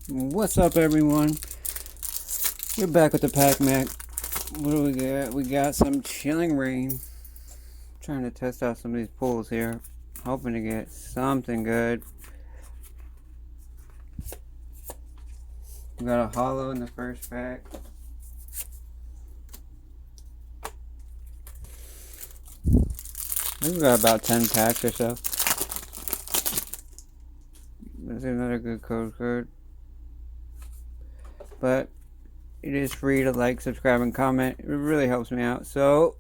What's up, everyone? We're back with the Pac Mac. What do we got? We got some Chilling Reign. Trying to test out some of these pulls here. Hoping to get something good. We got a hollow in the first pack. We've got about 10 packs or so. There's another good code. But it is free to like, subscribe, and comment. It really helps me out. So,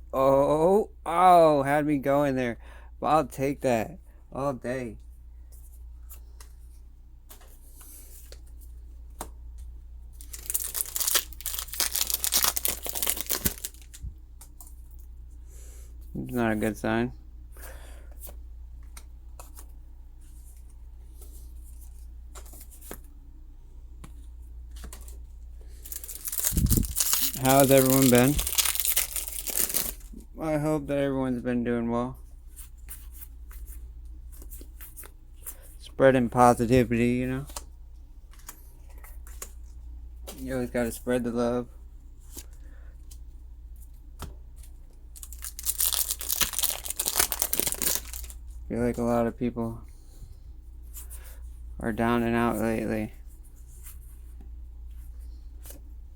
had me going there. But I'll take that all day. It's not a good sign. How's everyone been? I hope that everyone's been doing well. Spreading positivity, you know. You always gotta spread the love. I feel like a lot of people are down and out lately.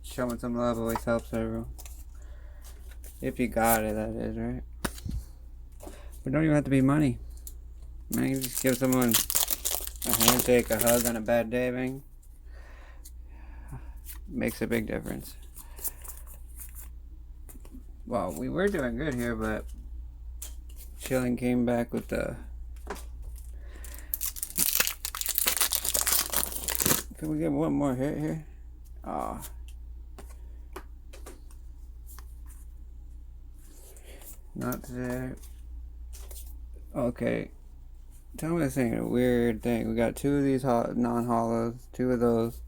Showing some love always helps everyone. If you got it, that is, right? But don't even have to be money. Man, you just give someone a handshake, a hug on a bad day, man. Makes a big difference. Well, we were doing good here, but Chilling came back with the... Can we get one more hit here? Oh. Not today. Okay. Tell me this ain't a weird thing. We got two of these non-hollows, two of those.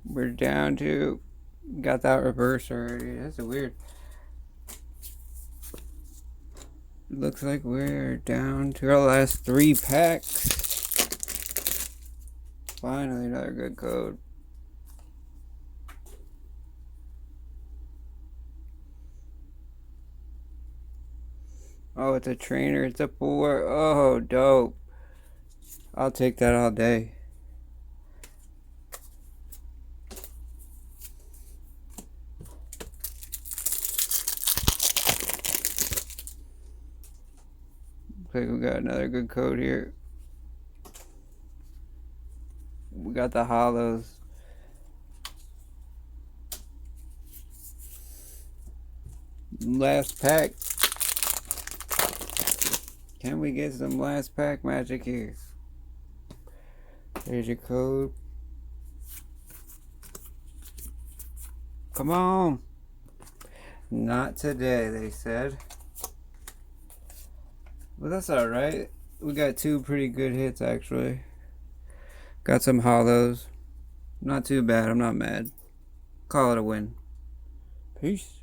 We're down to... Got that reverse already. That's weird. Looks like we're down to our last 3 packs. Finally, another good code. Oh, it's a trainer. It's a 4. Oh, dope. I'll take that all day. Looks like we got another good code here. We got the hollows. Last pack. Can we get some last pack magic here? There's your code. Come on. Not today, they said. Well, that's alright. We got 2 pretty good hits, actually. Got some hollows. Not too bad. I'm not mad. Call it a win. Peace.